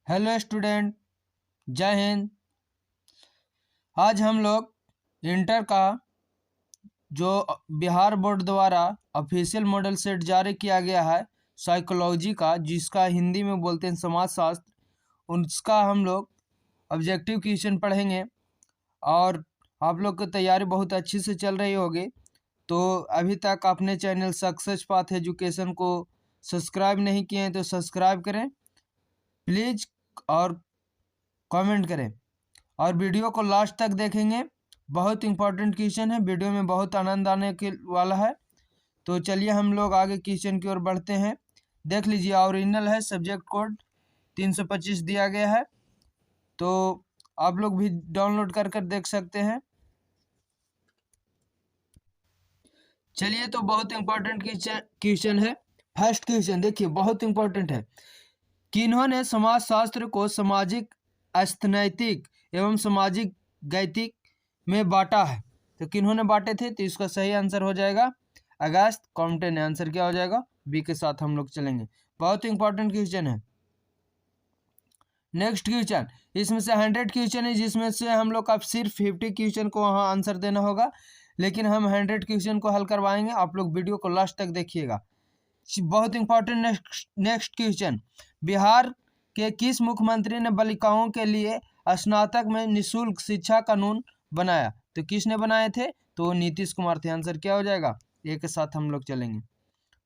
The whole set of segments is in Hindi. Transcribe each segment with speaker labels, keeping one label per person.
Speaker 1: हेलो स्टूडेंट, जय हिंद। आज हम लोग इंटर का जो बिहार बोर्ड द्वारा ऑफिशियल मॉडल सेट जारी किया गया है साइकोलॉजी का, जिसका हिंदी में बोलते हैं समाजशास्त्र, उसका हम लोग ऑब्जेक्टिव क्वेश्चन पढ़ेंगे। और आप लोग की तैयारी बहुत अच्छी से चल रही होगी। तो अभी तक अपने चैनल सक्सेस पाथ एजुकेशन को सब्सक्राइब नहीं किए हैं तो सब्सक्राइब करें प्लीज़, और कमेंट करें और वीडियो को लास्ट तक देखेंगे। बहुत इंपॉर्टेंट क्वेश्चन है, वीडियो में बहुत आनंद आने के वाला है। तो चलिए हम लोग आगे क्वेश्चन की ओर बढ़ते हैं। देख लीजिए, ओरिजिनल है, सब्जेक्ट कोड 325 दिया गया है, तो आप लोग भी डाउनलोड कर कर देख सकते हैं। चलिए, तो बहुत इंपॉर्टेंट क्वेश्चन है। फर्स्ट क्वेश्चन देखिए, बहुत इंपॉर्टेंट है। किन्होंने समाजशास्त्र को सामाजिक, अस्थनैतिक एवं सामाजिक गैतिक में बांटा है? तो किन्होंने बांटे थे? तो इसका सही आंसर हो जाएगा अगस्त कॉम्टे ने। आंसर क्या हो जाएगा? बी के साथ हम लोग चलेंगे। बहुत इंपॉर्टेंट क्वेश्चन है। नेक्स्ट क्वेश्चन, इसमें से 100 क्वेश्चन है, जिसमें से हम लोग का सिर्फ 50 क्वेश्चन को वहाँ आंसर देना होगा, लेकिन हम 100 क्वेश्चन को हल करवाएंगे। आप लोग वीडियो को लास्ट तक देखिएगा। बहुत इंपॉर्टेंट नेक्स्ट क्वेश्चन, बिहार के किस मुख्यमंत्री ने बालिकाओं के लिए स्नातक में निःशुल्क शिक्षा कानून बनाया? तो किसने बनाए थे? तो नीतीश कुमार थे। आंसर क्या हो जाएगा? एक के साथ हम लोग चलेंगे।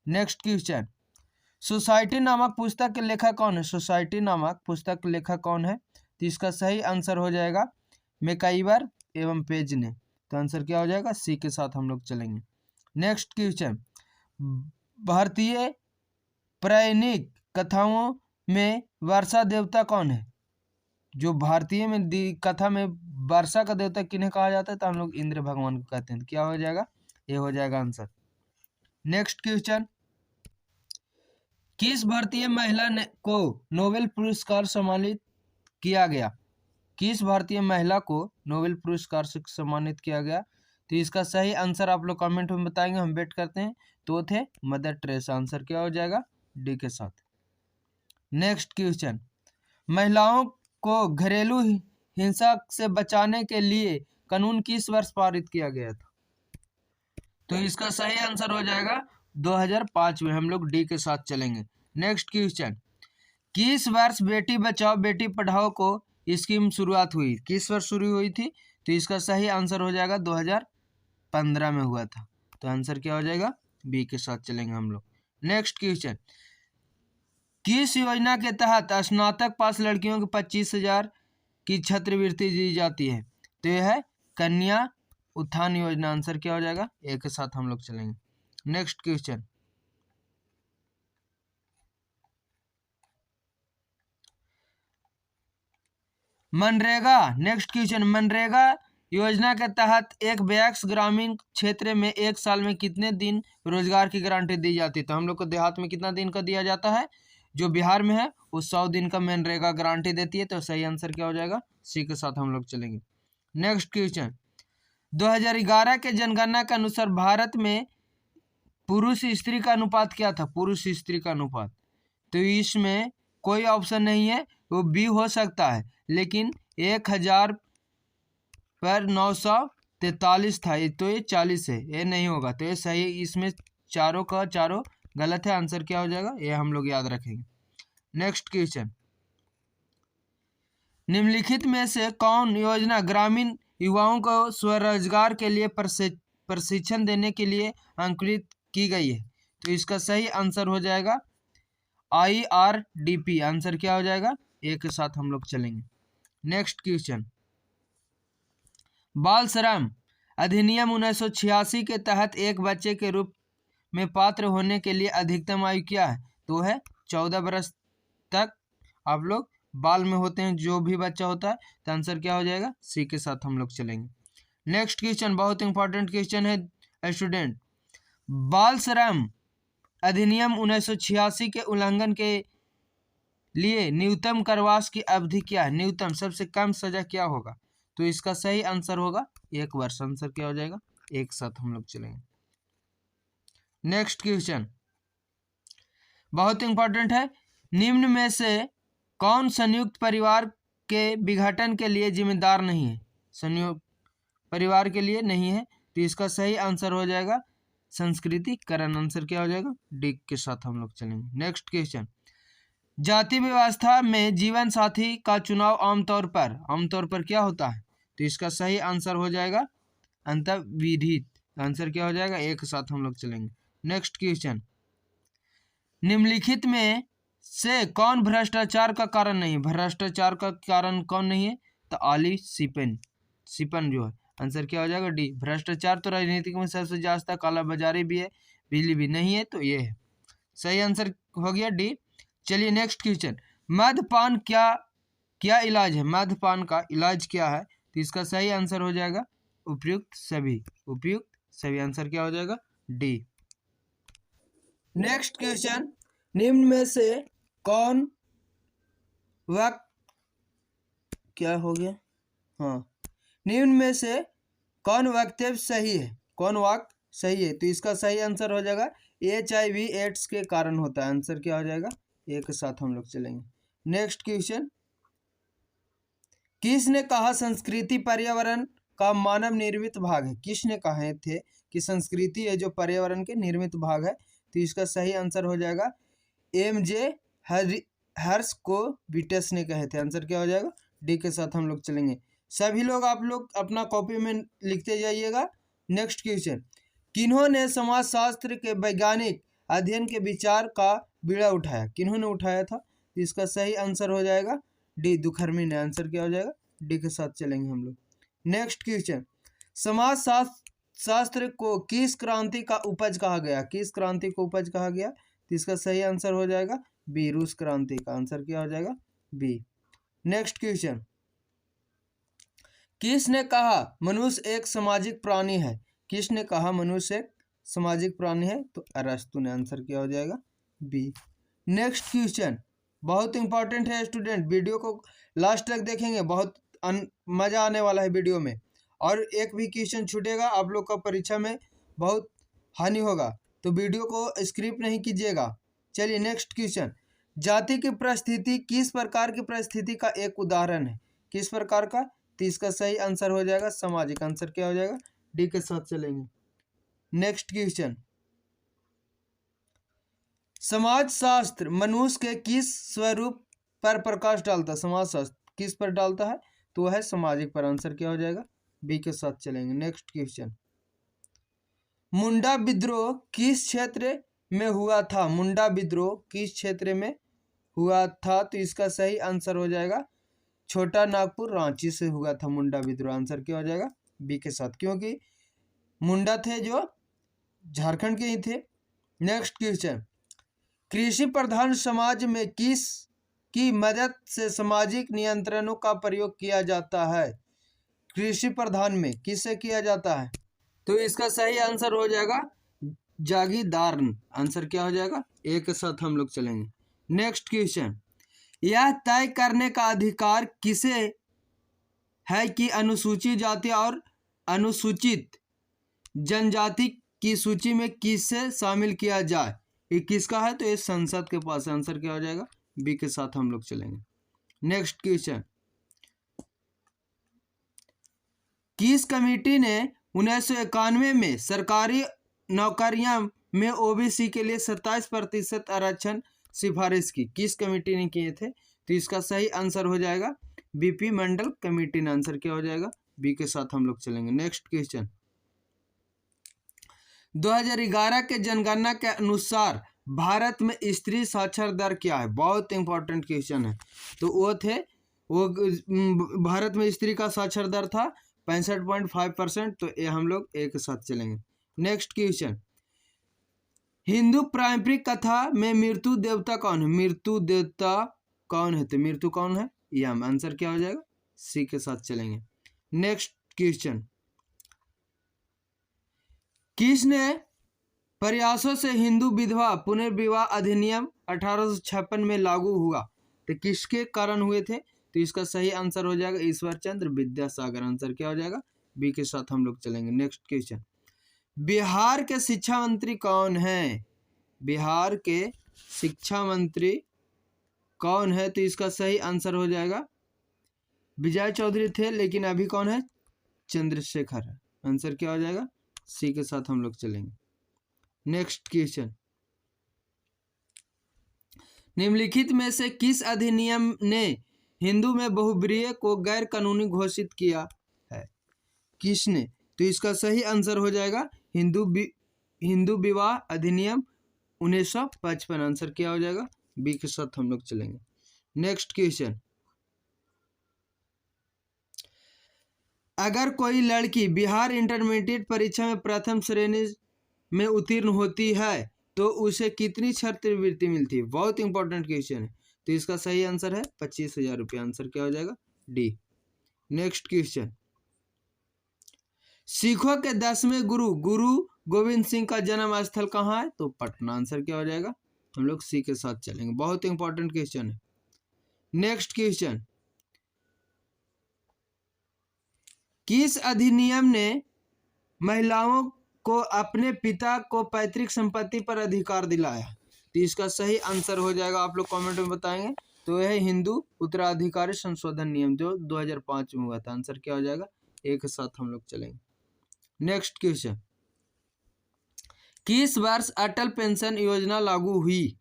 Speaker 1: नेक्स्ट क्वेश्चन, सोसाइटी नामक पुस्तक के लेखक कौन है? सोसाइटी नामक पुस्तक के लेखक कौन है? तो इसका सही आंसर हो जाएगा मैकइवर एवं पेज ने। तो आंसर क्या हो जाएगा? सी के साथ हम लोग चलेंगे। नेक्स्ट क्वेश्चन, भारतीय पौराणिक कथाओं में वर्षा देवता कौन है? जो भारतीय में कथा में वर्षा का देवता किन्हें कहा जाता है? तो हम लोग इंद्र भगवान को कहते हैं। क्या हो जाएगा? ये हो जाएगा आंसर। नेक्स्ट क्वेश्चन, किस भारतीय महिला ने को नोबेल पुरस्कार सम्मानित किया गया? किस भारतीय महिला को नोबेल पुरस्कार से सम्मानित किया गया? तो इसका सही आंसर आप लोग कमेंट में बताएंगे, हम वेट करते हैं। तो थे मदर टेरेसा। आंसर क्या हो जाएगा? डी के साथ। नेक्स्ट क्वेश्चन, महिलाओं को घरेलू हिंसा से बचाने के लिए कानून किस वर्ष पारित किया गया था? तो इसका सही आंसर हो जाएगा 2005 में। हम लोग डी के साथ चलेंगे। नेक्स्ट क्वेश्चन, किस वर्ष बेटी बचाओ बेटी पढ़ाओ को स्कीम शुरुआत हुई? किस वर्ष शुरू हुई थी? तो इसका सही आंसर हो जाएगा 2015 में हुआ था। तो आंसर क्या हो जाएगा? बी के साथ चलेंगे हम लोग। नेक्स्ट क्वेश्चन, किस योजना के तहत स्नातक पास लड़कियों को 25,000 की छात्रवृत्ति दी जाती है? तो यह है कन्या उत्थान योजना। आंसर क्या हो जाएगा? ए के साथ हम लोग चलेंगे। Next question, MNREGA. Next question, MNREGA योजना के तहत एक वयस्क ग्रामीण क्षेत्र में एक साल में कितने दिन रोजगार की गारंटी दी जाती है? तो हम लोग को देहात में कितना दिन का दिया जाता है? जो बिहार में है वो 100 दिन का मनरेगा गारंटी देती है। तो सही आंसर क्या हो जाएगा? सी के साथ हम लोग चलेंगे। नेक्स्ट क्वेश्चन, 2011 के जनगणना के अनुसार भारत में पुरुष स्त्री का अनुपात क्या था? पुरुष स्त्री का अनुपात, तो इसमें कोई ऑप्शन नहीं है, वो बी हो सकता है, लेकिन 1000 पर 943 था, तो ये 40 है, ये नहीं होगा। तो ये सही, इसमें चारों का चारों गलत है। आंसर क्या हो जाएगा? ये हम लोग याद रखेंगे। नेक्स्ट क्वेश्चन, निम्नलिखित में से कौन योजना ग्रामीण युवाओं को स्वरोजगार के लिए प्रशिक्षण देने के लिए अंकुरित की गई है? तो इसका सही आंसर हो जाएगा IRDP। आंसर क्या हो जाएगा? ए के साथ हम लोग चलेंगे। नेक्स्ट क्वेश्चन, बाल श्रम अधिनियम 1986 के तहत एक बच्चे के रूप में पात्र होने के लिए अधिकतम आयु क्या है? तो है 14 वर्ष तक आप लोग बाल में होते हैं, जो भी बच्चा होता है। तो आंसर क्या हो जाएगा? सी के साथ हम लोग चलेंगे। नेक्स्ट क्वेश्चन, बहुत इंपॉर्टेंट क्वेश्चन है स्टूडेंट, बाल श्रम अधिनियम 1986 के उल्लंघन के लिए न्यूनतम कारावास की अवधि क्या है? न्यूनतम सबसे कम सजा क्या होगा? तो इसका सही आंसर होगा 1 वर्ष। आंसर क्या हो जाएगा? एक साथ हम लोग चलेंगे। नेक्स्ट क्वेश्चन बहुत इंपॉर्टेंट है, निम्न में से कौन संयुक्त परिवार के विघटन के लिए जिम्मेदार नहीं है? संयुक्त परिवार के लिए नहीं है, तो इसका सही आंसर हो जाएगा संस्कृतिकरण। आंसर क्या हो जाएगा? डी के साथ हम लोग चलेंगे। नेक्स्ट क्वेश्चन, जाति व्यवस्था में जीवन साथी का चुनाव आमतौर पर क्या होता है? तो इसका सही आंसर हो जाएगा अंतर्विधित। आंसर क्या हो जाएगा? एक साथ हम लोग चलेंगे। नेक्स्ट क्वेश्चन, निम्नलिखित में से कौन भ्रष्टाचार का कारण नहीं? भ्रष्टाचार का कारण कौन नहीं है? तो आली सिपन जो है। आंसर क्या हो जाएगा? डी। भ्रष्टाचार तो राजनीतिक में सबसे ज्यादा, कालाबाजारी भी है, बिजली भी नहीं है, तो ये है सही आंसर हो गया डी। चलिए नेक्स्ट क्वेश्चन, मद्यपान क्या इलाज है? मद्यपान का इलाज क्या है? तो इसका सही आंसर हो जाएगा उपयुक्त सभी। आंसर क्या हो जाएगा? डी। नेक्स्ट क्वेश्चन, निम्न में से कौन क्या हो गया? हाँ, निम्न में से कौन वक्तव्य सही है? कौन वाक्य सही है? तो इसका सही आंसर हो जाएगा HIV एड्स के कारण होता है। आंसर क्या हो जाएगा? एक साथ हम लोग चलेंगे। नेक्स्ट क्वेश्चन, किसने कहा संस्कृति पर्यावरण का मानव निर्मित भाग है? किसने कहे थे कि संस्कृति है जो पर्यावरण के निर्मित भाग है? तो इसका सही आंसर हो जाएगा MJ हर्स्कोविटस ने कहे थे। आंसर क्या हो जाएगा? डी के साथ हम लोग चलेंगे। सभी लोग आप लोग अपना कॉपी में लिखते जाइएगा। नेक्स्ट क्वेश्चन, किन्होंने समाजशास्त्र के वैज्ञानिक अध्ययन के विचार का बीड़ा उठाया? किन्होंने उठाया था? तो इसका सही आंसर हो जाएगा डी, दुखर्मी ने। आंसर क्या हो जाएगा? डी के साथ चलेंगे हम लोग। नेक्स्ट क्वेश्चन, समाज शास्त्र को किस क्रांति का उपज कहा गया? किस क्रांति को उपज कहा गया? तो इसका सही आंसर हो जाएगा बी, रूस क्रांति का। आंसर क्या हो जाएगा? बी। नेक्स्ट क्वेश्चन, किसने कहा मनुष्य एक सामाजिक प्राणी है? किसने कहा मनुष्य एक सामाजिक प्राणी है? तो अरस्तु ने। आंसर क्या हो जाएगा? बी। नेक्स्ट क्वेश्चन बहुत इंपॉर्टेंट है स्टूडेंट, वीडियो को लास्ट तक देखेंगे, बहुत मजा आने वाला है वीडियो में। और एक भी क्वेश्चन छूटेगा आप लोग का परीक्षा में बहुत हानि होगा, तो वीडियो को स्किप नहीं कीजिएगा। चलिए नेक्स्ट क्वेश्चन, जाति की परिस्थिति किस प्रकार की परिस्थिति का एक उदाहरण है? किस प्रकार का? तो इसका सही आंसर हो जाएगा सामाजिक। आंसर क्या हो जाएगा? डी के साथ चलेंगे। नेक्स्ट क्वेश्चन, समाज शास्त्र मनुष्य के किस स्वरूप पर प्रकाश डालता है? समाज शास्त्र किस पर डालता है? तो वह है सामाजिक पर। आंसर क्या हो जाएगा? बी के साथ चलेंगे। नेक्स्ट क्वेश्चन, मुंडा विद्रोह किस क्षेत्र में हुआ था? मुंडा विद्रोह किस क्षेत्र में हुआ था? तो इसका सही आंसर हो जाएगा छोटा नागपुर, रांची से हुआ था मुंडा विद्रोह। आंसर क्या हो जाएगा? बी के साथ, क्योंकि मुंडा थे जो झारखंड के ही थे। नेक्स्ट क्वेश्चन, कृषि प्रधान समाज में किस की मदद से सामाजिक नियंत्रणों का प्रयोग किया जाता है? कृषि प्रधान में किससे किया जाता है? तो इसका सही आंसर हो जाएगा जागीरदार। आंसर क्या हो जाएगा? एक के साथ हम लोग चलेंगे। नेक्स्ट क्वेश्चन, यह तय करने का अधिकार किसे है कि अनुसूचित जाति और अनुसूचित जनजाति की सूची में किसे शामिल किया जाए? ये किसका है? तो ये संसद के पास। आंसर क्या हो जाएगा? बी के साथ हम लोग चलेंगे। नेक्स्ट क्वेश्चन, किस कमेटी ने 1991 में सरकारी नौकरियां में OBC के लिए 27% आरक्षण सिफारिश की? किस कमेटी ने किए थे? तो इसका सही आंसर हो जाएगा BP मंडल कमेटी ने। आंसर क्या हो जाएगा? बी के साथ हम लोग चलेंगे। नेक्स्ट क्वेश्चन, 2011 के जनगणना के अनुसार भारत में स्त्री साक्षर दर क्या है? बहुत इंपॉर्टेंट क्वेश्चन है। तो वो भारत में स्त्री का साक्षर दर था 65.5%। तो ये हम लोग एक साथ चलेंगे। नेक्स्ट क्वेश्चन, हिंदू पारंपरिक कथा में मृत्यु देवता कौन है? मृत्यु देवता कौन है? तो मृत्यु कौन है? यम। आंसर क्या हो जाएगा? सी के साथ चलेंगे। नेक्स्ट क्वेश्चन, किसने प्रयासों से हिंदू विधवा पुनर्विवाह अधिनियम 1856 में लागू हुआ? तो किसके कारण हुए थे? तो इसका सही आंसर हो जाएगा ईश्वर चंद्र विद्यासागर। आंसर क्या हो जाएगा? बी के साथ हम लोग चलेंगे। नेक्स्ट क्वेश्चन, बिहार के शिक्षा मंत्री कौन है? बिहार के शिक्षा मंत्री कौन है? तो इसका सही आंसर हो जाएगा विजय चौधरी थे, लेकिन अभी कौन है? चंद्रशेखर है। आंसर क्या हो जाएगा? सी के साथ हम लोग चलेंगे। नेक्स्ट क्वेश्चन, निम्नलिखित में से किस अधिनियम ने हिंदू में बहुब्रीहि को गैर कानूनी घोषित किया है? किसने? तो इसका सही आंसर हो जाएगा हिंदू विवाह अधिनियम 1955। आंसर क्या हो जाएगा? बी के साथ हम लोग चलेंगे। नेक्स्ट क्वेश्चन, अगर कोई लड़की बिहार इंटरमीडिएट परीक्षा में प्रथम श्रेणी में उत्तीर्ण होती है तो उसे कितनी छात्रवृत्ति मिलती है? बहुत इंपॉर्टेंट क्वेश्चन है। तो इसका सही आंसर है 25,000 रुपये। आंसर क्या हो जाएगा? डी। नेक्स्ट क्वेश्चन, सिखों के 10वें गुरु गुरु गोविंद सिंह का जन्म स्थल कहाँ है? तो पटना। आंसर क्या हो जाएगा? हम लोग सी के साथ चलेंगे। बहुत इंपॉर्टेंट क्वेश्चन है। नेक्स्ट क्वेश्चन, किस अधिनियम ने महिलाओं को अपने पिता को पैतृक संपत्ति पर अधिकार दिलाया? तो इसका सही आंसर हो जाएगा, आप लोग कमेंट में बताएंगे। तो यह हिंदू उत्तराधिकारी संशोधन नियम जो 2005 में हुआ था। आंसर क्या हो जाएगा? एक के साथ हम लोग चलेंगे। नेक्स्ट क्वेश्चन, किस वर्ष अटल पेंशन योजना लागू हुई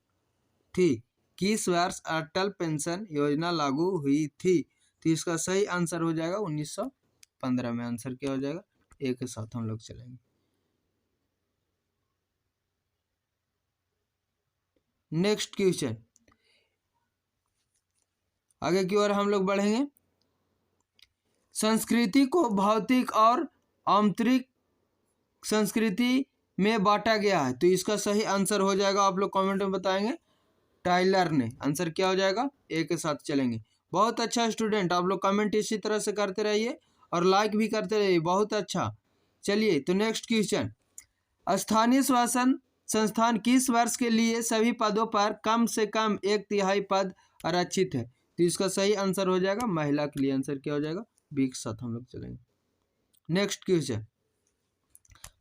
Speaker 1: थी? किस वर्ष अटल पेंशन योजना लागू हुई थी? तो इसका सही आंसर हो जाएगा 1915 में। आंसर क्या हो जाएगा? एक के साथ हम लोग चलेंगे। नेक्स्ट क्वेश्चन, आगे की ओर हम लोग बढ़ेंगे। संस्कृति को भौतिक और आंतरिक संस्कृति में बांटा गया है। तो इसका सही आंसर हो जाएगा, आप लोग कमेंट में बताएंगे, टाइलर ने। आंसर क्या हो जाएगा? एक के साथ चलेंगे। बहुत अच्छा स्टूडेंट, आप लोग कमेंट इसी तरह से करते रहिए और लाइक भी करते रहिए। बहुत अच्छा। चलिए, तो नेक्स्ट क्वेश्चन, स्थानीय शासन संस्थान किस वर्ष के लिए सभी पदों पर कम से कम 1/3 पद आरक्षित है? तो इसका सही आंसर हो जाएगा महिला के लिए। आंसर क्या हो जाएगा? बी के साथ हम लोग चलेंगे। नेक्स्ट क्वेश्चन,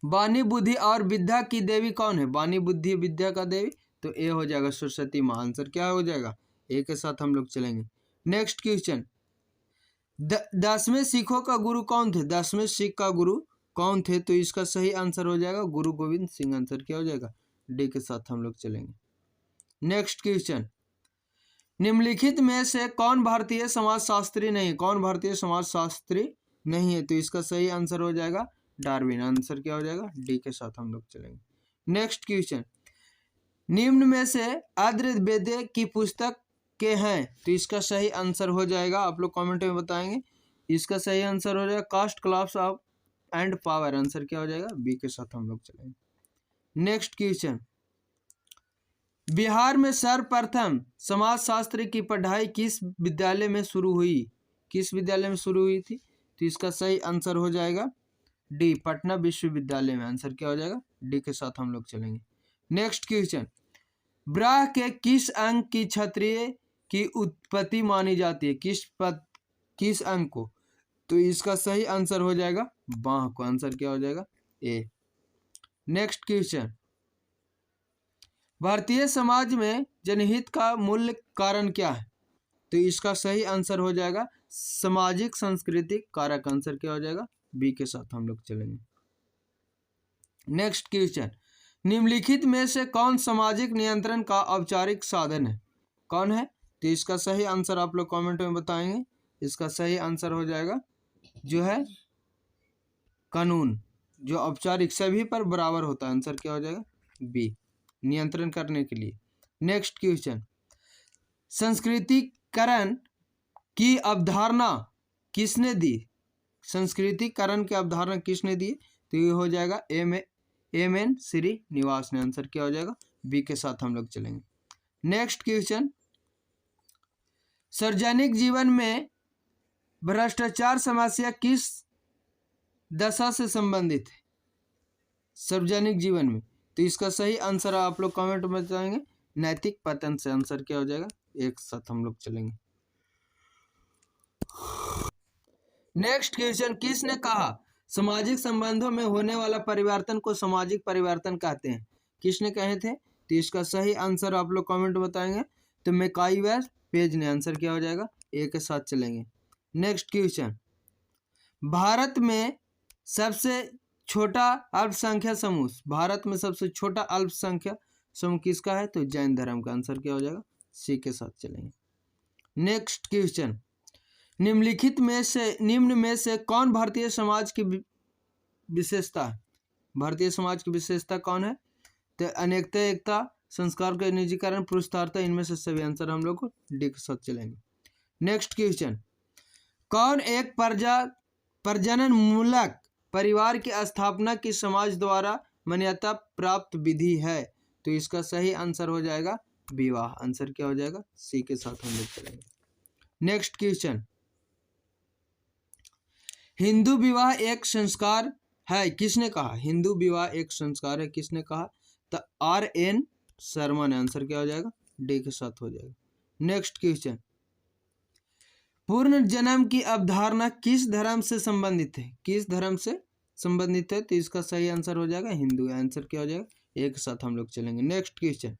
Speaker 1: वाणी बुद्धि और विद्या की देवी कौन है? वाणी बुद्धि विद्या का देवी, तो ए हो जाएगा सरस्वती माँ। आंसर क्या हो जाएगा? ए के साथ हम लोग चलेंगे। नेक्स्ट क्वेश्चन, 10वें सिखों का गुरु कौन थे? 10वें सिख का गुरु कौन थे? तो इसका सही आंसर हो जाएगा गुरु गोविंद सिंह। आंसर क्या हो जाएगा? डी के साथ हम लोग चलेंगे। नेक्स्ट क्वेश्चन, निम्नलिखित में से कौन भारतीय समाजशास्त्री नहीं? कौन भारतीय समाजशास्त्री नहीं है? तो इसका सही आंसर हो जाएगा डार्विन। आंसर क्या हो जाएगा? डी के साथ हम लोग चलेंगे। नेक्स्ट क्वेश्चन, निम्न में से अद्वैत की पुस्तक के हैं? तो इसका सही आंसर हो जाएगा, आप लोग कमेंट में बताएंगे। इसका सही आंसर हो जाएगा caste, class of and power. Answer क्या हो जाएगा? बी के साथ हम लोग चलेंगे। नेक्स्ट क्वेश्चन, बिहार में सर्वप्रथम समाजशास्त्र की पढ़ाई किस विद्यालय में शुरू हुई? किस विद्यालय में शुरू हुई थी? तो इसका सही आंसर हो जाएगा डी, पटना विश्वविद्यालय में। आंसर क्या हो जाएगा? डी के साथ हम लोग चलेंगे। नेक्स्ट क्वेश्चन, ब्रह के किस अंग की क्षत्रिय की उत्पत्ति मानी जाती है? किस अंग को? तो इसका सही आंसर हो जाएगा बाह को। आंसर क्या हो जाएगा? ए। नेक्स्ट क्वेश्चन, भारतीय समाज में जनहित का मूल कारण क्या है? तो इसका सही आंसर हो जाएगा सामाजिक सांस्कृतिक कारक। आंसर क्या हो जाएगा? बी के साथ हम लोग चलेंगे। नेक्स्ट क्वेश्चन, निम्नलिखित में से कौन सामाजिक नियंत्रण का औपचारिक साधन है? कौन है? तो इसका सही आंसर आप लोग कमेंट में बताएंगे। इसका सही आंसर हो जाएगा जो है कानून, जो औपचारिक सभी पर बराबर होता है। आंसर क्या हो जाएगा? बी, नियंत्रण करने के लिए। नेक्स्ट क्वेश्चन, संस्कृतिकरण की अवधारणा किसने दी? संस्कृतिकरण की अवधारणा किसने दी? तो ये हो जाएगा एम.एन. श्रीनिवास ने। आंसर क्या हो जाएगा? बी के साथ हम लोग चलेंगे। नेक्स्ट क्वेश्चन, सार्वजनिक जीवन में भ्रष्टाचार समस्या किस दशा से संबंधित है? सार्वजनिक जीवन में, तो इसका सही आंसर आप लोग कमेंट में बताएंगे, नैतिक पतन से। आंसर क्या हो जाएगा? एक साथ हम लोग चलेंगे। नेक्स्ट क्वेश्चन, किसने कहा सामाजिक संबंधों में होने वाला परिवर्तन को सामाजिक परिवर्तन कहते हैं? किसने कहे थे? तो इसका सही आंसर आप लोग कमेंट बताएंगे। तो मैकाइवर पेज ने, आंसर क्या हो जाएगा, ए के साथ चलेंगे। नेक्स्ट क्वेश्चन, भारत में सबसे छोटा अल्पसंख्यक समूह, भारत में सबसे छोटा अल्पसंख्यक समूह किसका है, तो जैन धर्म का, आंसर क्या हो जाएगा, सी के साथ चलेंगे। नेक्स्ट क्वेश्चन, निम्न में से कौन भारतीय समाज की विशेषता है, भारतीय समाज की विशेषता कौन है, तो अनेकता, एकता, संस्कार का निजीकरण, पुरुषार्थता, इनमें से सभी, आंसर हम लोग को डी के साथ चलेंगे। नेक्स्ट क्वेश्चन, कौन एक प्रजनन मूलक परिवार की स्थापना की समाज द्वारा मान्यता प्राप्त विधि है, तो इसका सही आंसर हो जाएगा विवाह, आंसर क्या हो जाएगा, सी के साथ हम लोग चलेंगे। नेक्स्ट क्वेश्चन, हिंदू विवाह एक संस्कार है, किसने कहा, हिंदू विवाह एक संस्कार है, किसने कहा, तो R.N. शर्मा ने, आंसर क्या हो जाएगा, डी के साथ हो जाएगा। नेक्स्ट क्वेश्चन, पूर्ण जन्म की अवधारणा किस धर्म से संबंधित है, किस धर्म से संबंधित है, तो इसका सही आंसर हो जाएगा हिंदू, आंसर क्या हो जाएगा, एक साथ हम लोग चलेंगे। नेक्स्ट क्वेश्चन,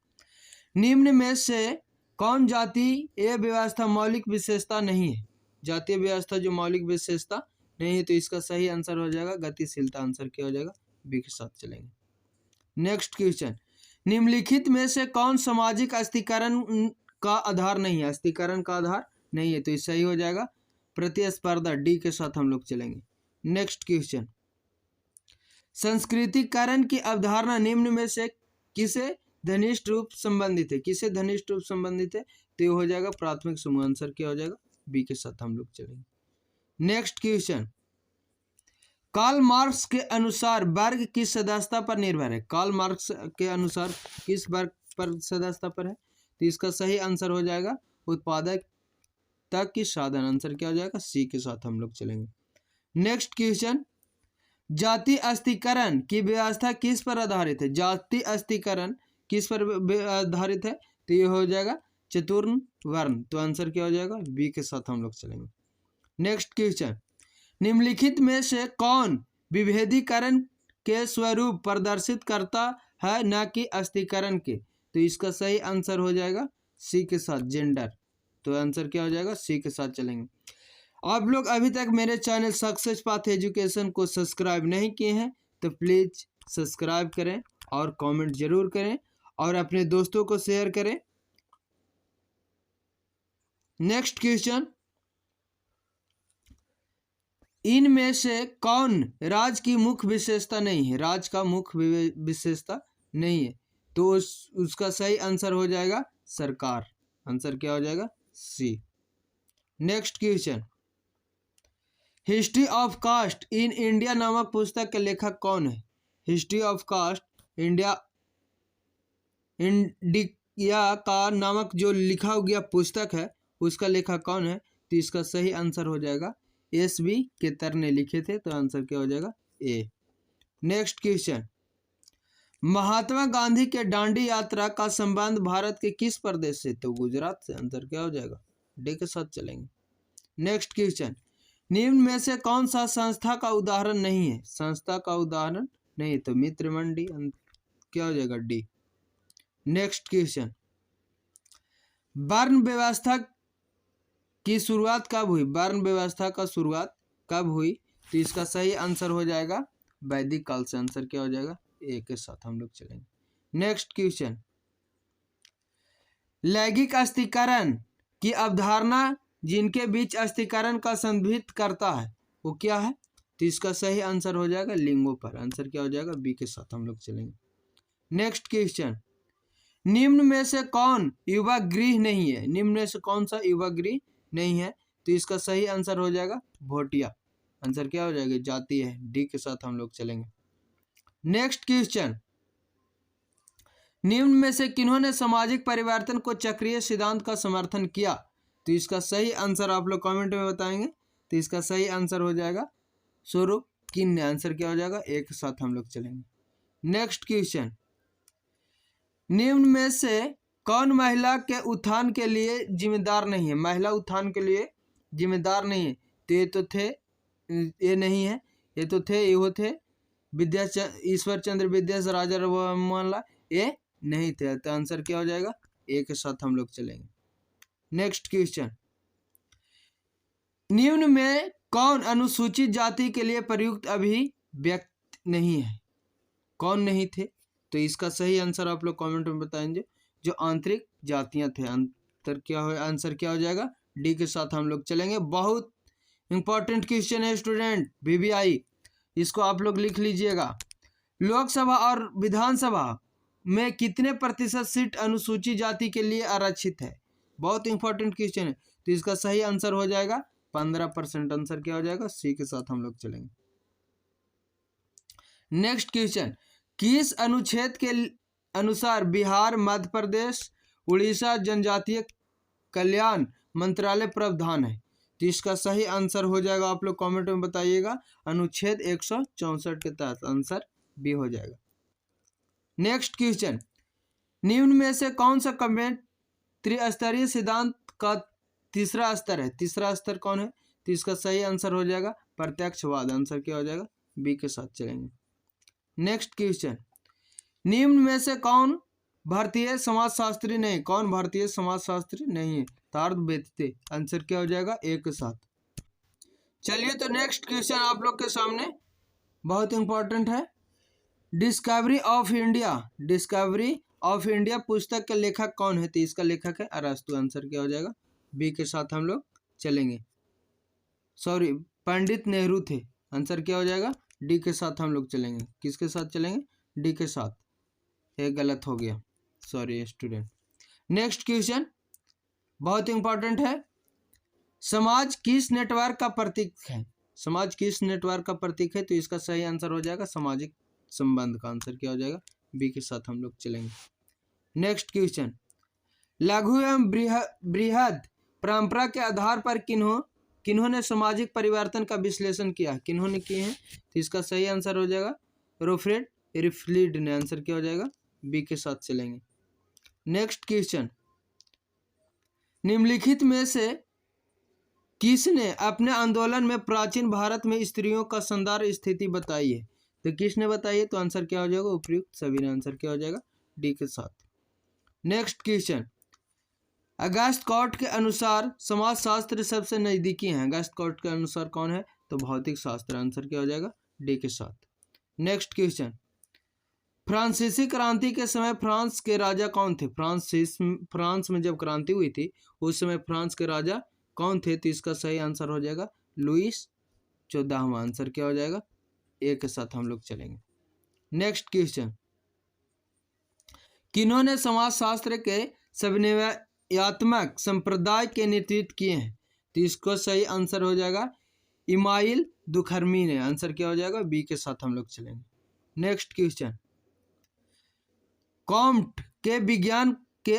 Speaker 1: निम्न में से कौन जातीय व्यवस्था मौलिक विशेषता नहीं है, जातीय व्यवस्था जो मौलिक विशेषता नहीं है, तो इसका सही आंसर हो जाएगा गतिशीलता, आंसर क्या हो जाएगा, बी के साथ चलेंगे। नेक्स्ट क्वेश्चन, निम्नलिखित में से कौन सामाजिक अस्थिकरण का आधार नहीं है, अस्थिकरण का आधार नहीं है, तो ये सही हो जाएगा प्रतिस्पर्धा, डी के साथ हम लोग चलेंगे। नेक्स्ट क्वेश्चन, संस्कृतिकरण की अवधारणा निम्न में से किसे घनिष्ठ रूप संबंधित है, किसे घनिष्ठ रूप संबंधित है, तो ये हो जाएगा प्राथमिक समूह, आंसर क्या हो जाएगा, बी के साथ हम लोग चलेंगे। नेक्स्ट क्वेश्चन, कार्ल मार्क्स के अनुसार वर्ग किस सदस्यता पर निर्भर है, कार्ल मार्क्स के अनुसार किस वर्ग पर सदस्यता पर है, तो इसका सही आंसर हो जाएगा उत्पादकता की साधन, आंसर क्या हो जाएगा, सी के साथ हम लोग चलेंगे। नेक्स्ट क्वेश्चन, जाति अस्थिकरण की व्यवस्था किस पर आधारित है, जाति अस्थिकरण किस पर आधारित है, तो ये हो जाएगा चतुर्ण वर्ण, तो आंसर क्या हो जाएगा, बी के साथ हम लोग चलेंगे। नेक्स्ट क्वेश्चन, निम्नलिखित में से कौन विभेदीकरण के स्वरूप प्रदर्शित करता है, न कि अस्थिकरण के, तो इसका सही आंसर हो जाएगा सी के साथ जेंडर, तो आंसर क्या हो जाएगा, सी के साथ चलेंगे। आप लोग अभी तक मेरे चैनल सक्सेस पाथ एजुकेशन को सब्सक्राइब नहीं किए हैं तो प्लीज़ सब्सक्राइब करें और कमेंट जरूर करें और अपने दोस्तों को शेयर करें। नेक्स्ट क्वेश्चन, इनमें से कौन राज्य की मुख्य विशेषता नहीं है, राज्य का मुख्य विशेषता नहीं है, तो उसका सही आंसर हो जाएगा सरकार, आंसर क्या हो जाएगा, C. Next question, history of caste in India नामक पुस्तक के लेखक कौन है, हिस्ट्री ऑफ कास्ट इंडिया का नामक जो लिखा गया पुस्तक है उसका लेखक कौन है, तो इसका सही आंसर हो जाएगा S.B. केतर ने लिखे थे, तो आंसर क्या हो जाएगा, ए। नेक्स्ट क्वेश्चन, महात्मा गांधी के दांडी यात्रा का संबंध भारत के किस प्रदेश से, तो गुजरात से, आंसर क्या हो जाएगा, डी के साथ चलेंगे। नेक्स्ट क्वेश्चन, निम्न में से कौन सा संस्था का उदाहरण नहीं है, संस्था का उदाहरण नहीं, तो मित्र मंडी, क्या हो जाएगा, डी। नेक्स्ट क्वेश्चन, वर्ण व्यवस्था की शुरुआत कब हुई, वर्ण व्यवस्था का शुरुआत कब हुई, तो इसका सही आंसर हो जाएगा वैदिक काल से, आंसर क्या हो जाएगा, ए के साथ हम लोग चलेंगे। नेक्स्ट क्वेश्चन, लैंगिक अस्थिकरण की अवधारणा जिनके बीच अस्थिकरण का संदर्भित करता है वो क्या है, तो इसका सही आंसर हो जाएगा लिंगों पर, आंसर क्या हो जाएगा, बी के साथ हम लोग चलेंगे। नेक्स्ट क्वेश्चन, निम्न में से कौन युवा गृह नहीं है, निम्न में से कौन सा युवा गृह नहीं है, तो इसका सही आंसर हो जाएगा भोटिया, आंसर क्या हो जाएगा, जाति है, डी के साथ हम लोग चलेंगे। नेक्स्ट क्वेश्चन, निम्न में से किन्होंने सामाजिक परिवर्तन को चक्रीय सिद्धांत का समर्थन किया, तो इसका सही आंसर आप लोग कमेंट में बताएंगे, तो इसका सही आंसर हो जाएगा सोरोकिन, आंसर क्या हो जाएगा, एक साथ हम लोग चलेंगे। नेक्स्ट क्वेश्चन, निम्न में से कौन महिला के उत्थान के लिए जिम्मेदार नहीं है, महिला उत्थान के लिए जिम्मेदार नहीं है, तो ये तो थे, ये नहीं है, ये तो थे, ये थे ईश्वर चंद्र विद्यासागर राजा रमोहन लाल, ये नहीं थे, तो आंसर क्या हो जाएगा, ए के साथ हम लोग चलेंगे। नेक्स्ट क्वेश्चन, निम्न में कौन अनुसूचित जाति के लिए प्रयुक्त अभिव्यक्ति नहीं है? कौन नहीं थे? तो इसका सही आंसर आप लोग कमेंट में बताएंगे। जो आंतरिक जातियां थे। आंसर क्या हो जाएगा? डी के साथ हम लोग चलेंगे। बहुत इंपॉर्टेंट क्वेश्चन है स्टूडेंट, VVI, इसको आप लोग लिख लीजिएगा। लोकसभा और विधानसभा में कितने प्रतिशत सीट अनुसूचित जाति के लिए आरक्षित है? बहुत इंपॉर्टेंट क्वेश्चन है। तो इसका सही आंसर हो जाएगा 15%। आंसर क्या हो जाएगा? सी के साथ हम लोग चलेंगे। नेक्स्ट क्वेश्चन, किस अनुच्छेद के अनुसार बिहार, मध्य प्रदेश, उड़ीसा जनजातीय कल्याण मंत्रालय प्रावधान है? तो इसका सही आंसर हो जाएगा, आप लोग कमेंट में बताइएगा, अनुच्छेद 164 के तहत। आंसर बी हो जाएगा। नेक्स्ट क्वेश्चन, निम्न में से कौन सा कमेंट त्रिस्तरीय सिद्धांत का तीसरा स्तर है? तीसरा स्तर कौन है? तो इसका सही आंसर हो जाएगा प्रत्यक्षवाद। आंसर क्या हो जाएगा? बी के साथ चलेंगे। नेक्स्ट क्वेश्चन, निम्न में से कौन भारतीय समाजशास्त्री नहीं? कौन भारतीय समाजशास्त्री नहीं है? तार्द बेत्ते। आंसर क्या हो जाएगा? ए के साथ। चलिए, तो नेक्स्ट क्वेश्चन आप लोग के सामने बहुत इंपॉर्टेंट है। Discovery of India, discovery of India पुस्तक के लेखक कौन है? तो इसका लेखक है अरस्तु। आंसर क्या हो जाएगा? बी के साथ हम लोग चलेंगे। सॉरी, पंडित नेहरू थे। आंसर क्या हो जाएगा? डी के साथ हम लोग चलेंगे। किसके साथ चलेंगे? डी के साथ। ये गलत हो गया, सॉरी स्टूडेंट। नेक्स्ट क्वेश्चन बहुत इंपॉर्टेंट है। समाज किस नेटवर्क का प्रतीक है? समाज किस नेटवर्क का प्रतीक है? तो इसका सही आंसर हो जाएगा सामाजिक संबंध का। आंसर क्या हो जाएगा? बी के साथ हम लोग चलेंगे। नेक्स्ट क्वेश्चन, लघु एवं बृहद परंपरा के आधार पर किन्होंने सामाजिक परिवर्तन का विश्लेषण किया? किन्होंने किए हैं? तो इसका सही आंसर हो जाएगा रोफ्रेड रिफ्लिड ने। आंसर क्या हो जाएगा? बी के साथ चलेंगे। नेक्स्ट क्वेश्चन, निम्नलिखित में से किसने अपने आंदोलन में प्राचीन भारत में स्त्रियों का शानदार स्थिति बताई है? तो किसने बताई है? तो आंसर क्या हो जाएगा? उपयुक्त सभी ने। आंसर क्या हो जाएगा? डी के साथ। नेक्स्ट क्वेश्चन, अगस्त कॉट के अनुसार समाजशास्त्र सबसे नजदीकी है? अगस्त कॉट के अनुसार कौन है? तो भौतिक शास्त्र। आंसर क्या हो जाएगा? डी के साथ। नेक्स्ट क्वेश्चन, फ्रांसीसी क्रांति के समय फ्रांस के राजा कौन थे? फ्रांस में जब क्रांति हुई थी उस समय फ्रांस के राजा कौन थे? तो इसका सही आंसर हो जाएगा लुइस 14वां। आंसर क्या हो जाएगा? ए के साथ हम लोग चलेंगे। नेक्स्ट क्वेश्चन, किन्होंने समाजशास्त्र के सविनयात्मक संप्रदाय के नेतृत्व किए हैं? तो इसको सही आंसर हो जाएगा इमाइल दुखर्मी ने। आंसर क्या हो जाएगा? बी के साथ हम लोग चलेंगे। नेक्स्ट क्वेश्चन, कॉम्ट के विज्ञान के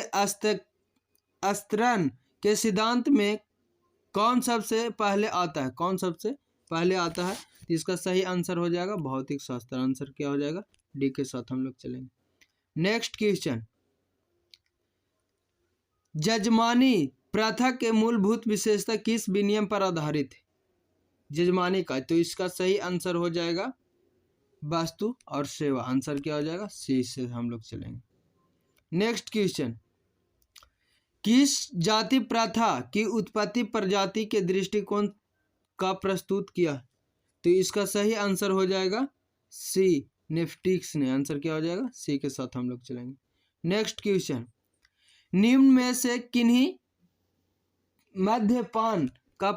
Speaker 1: अस्तरण के सिद्धांत में कौन सबसे पहले आता है? कौन सबसे पहले आता है? इसका सही आंसर हो जाएगा भौतिक शास्त्र। आंसर क्या हो जाएगा? डी के साथ हम लोग चलेंगे। नेक्स्ट क्वेश्चन, जजमानी प्रथा के मूलभूत विशेषता किस विनियम पर आधारित है? जजमानी का। तो इसका सही आंसर हो जाएगा वस्तु और सेवा। आंसर क्या हो जाएगा? सी से हम लोग चलेंगे। नेक्स्ट क्वेश्चन, किस जाति प्रथा की उत्पत्ति प्रजाति के दृष्टिकोण का प्रस्तुत किया? तो इसका सही आंसर हो जाएगा सी, नेफ्टिक्स ने। आंसर क्या हो जाएगा? सी के साथ हम लोग चलेंगे। नेक्स्ट क्वेश्चन, निम्न में से किन्हीं मद्यपान का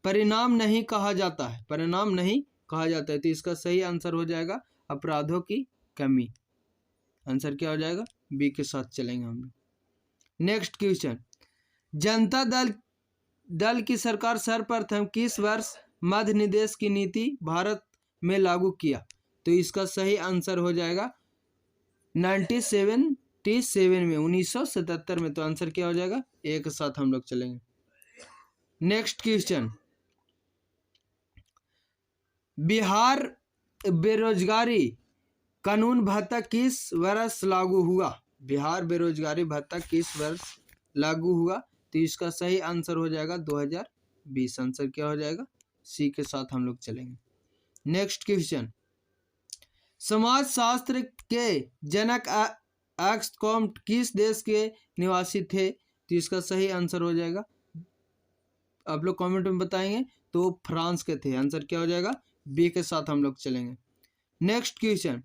Speaker 1: परिणाम नहीं कहा जाता है? परिणाम नहीं कहा जाता है। तो इसका सही आंसर हो जाएगा अपराधों की कमी। आंसर क्या हो जाएगा? बी के साथ चलेंगे हम लोग। नेक्स्ट क्वेश्चन, जनता दल की सरकार सर्वप्रथम किस वर्ष मध्य निदेश की नीति भारत में लागू किया? तो इसका सही आंसर हो जाएगा 1977 में, 1977 में। तो आंसर क्या हो जाएगा? ए के साथ हम लोग चलेंगे। नेक्स्ट क्वेश्चन, बिहार बेरोजगारी कानून भत्ता किस वर्ष लागू हुआ? बिहार बेरोजगारी भत्ता किस वर्ष लागू हुआ? तो इसका सही आंसर हो जाएगा 2020। आंसर क्या हो जाएगा? सी के साथ हम लोग चलेंगे। नेक्स्ट क्वेश्चन, समाजशास्त्र के जनक ऑगस्ट कॉम्ट किस देश के निवासी थे? तो इसका सही आंसर हो जाएगा, आप लोग कमेंट में बताएंगे, तो फ्रांस के थे। आंसर क्या हो जाएगा, बी के साथ हम लोग चलेंगे। नेक्स्ट क्वेश्चन,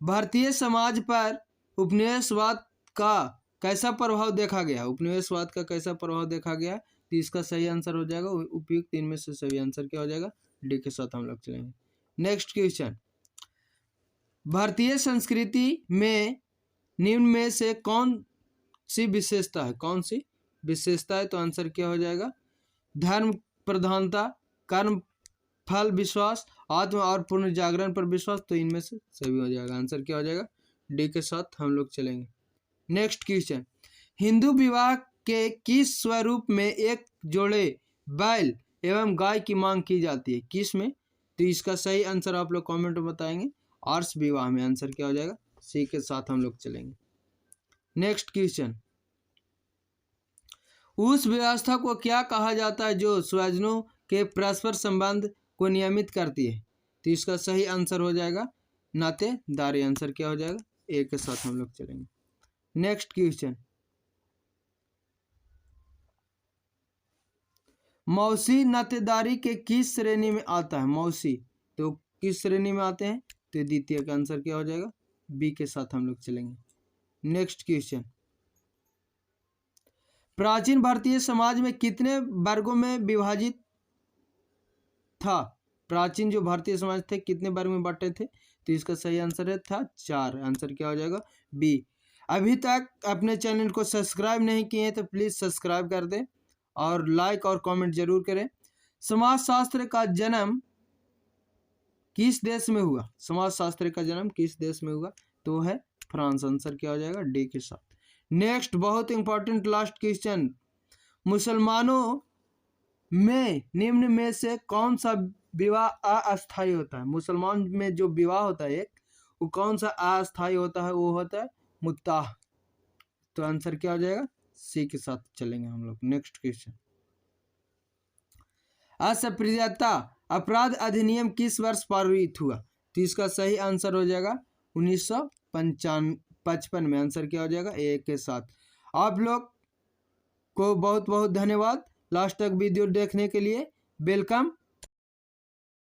Speaker 1: भारतीय समाज पर उपनिवेशवाद का कैसा प्रभाव देखा गया? उपनिवेशवाद का कैसा प्रभाव देखा गया? तो इसका सही आंसर हो जाएगा उपयुक्त इनमें से सही आंसर क्या हो जाएगा, डी के साथ हम लोग चलेंगे। नेक्स्ट क्वेश्चन, भारतीय संस्कृति में निम्न में से कौन सी विशेषता है? कौन सी विशेषता है? तो आंसर क्या हो जाएगा, धर्म प्रधानता, कर्म फल विश्वास, आत्म और पूर्ण जागरण पर विश्वास। तो इनमें से सभी हो जाएगा, आंसर क्या हो जाएगा, डी के साथ हम लोग चलेंगे। नेक्स्ट क्वेश्चन, हिंदू विवाह के किस स्वरूप में एक जोड़े बैल एवं गाय की मांग की जाती है? किस में? तो इसका सही आंसर आप लोग कमेंट में बताएंगे, आर्ष विवाह में। आंसर क्या हो जाएगा, सी के साथ हम लोग चलेंगे। नेक्स्ट क्वेश्चन, उस व्यवस्था को क्या कहा जाता है जो स्वजनों के परस्पर संबंध को नियमित करती है? तो इसका सही आंसर हो जाएगा नातेदारी। आंसर क्या हो जाएगा, ए के साथ हम लोग चलेंगे। नेक्स्ट क्वेश्चन, मौसी नातेदारी के किस श्रेणी में आता है? मौसी तो किस श्रेणी में आते हैं? तो द्वितीय का आंसर क्या हो जाएगा, बी के साथ हम लोग चलेंगे। नेक्स्ट क्वेश्चन, प्राचीन भारतीय समाज में कितने वर्गों में विभाजित था? प्राचीन जो भारतीय समाज थे कितने वर्ग में बांटे थे? तो इसका सही आंसर है था 4। आंसर क्या हो जाएगा, बी। अभी तक अपने चैनल को सब्सक्राइब नहीं किए हैं तो प्लीज़ सब्सक्राइब कर दें और लाइक और कमेंट जरूर करें। समाजशास्त्र का जन्म किस देश में हुआ? समाजशास्त्र का जन्म किस देश में हुआ? तो है फ्रांस। आंसर क्या हो जाएगा, डी के साथ। नेक्स्ट बहुत इंपॉर्टेंट लास्ट क्वेश्चन, मुसलमानों में निम्न में से कौन सा विवाह अस्थायी होता है? मुसलमान में जो विवाह होता है एक, वो कौन सा अस्थायी होता है? वो होता है मुत्ताह। तो आंसर क्या हो जाएगा, सी के साथ चलेंगे हम लोग। नेक्स्ट क्वेश्चन, असंप्रज्ञाता अपराध अधिनियम किस वर्ष पारित हुआ? तो इसका सही आंसर हो जाएगा 1955 में। आंसर क्या हो जाएगा, ए के साथ। आप लोग को बहुत बहुत धन्यवाद लास्ट तक वीडियो देखने के लिए। वेलकम।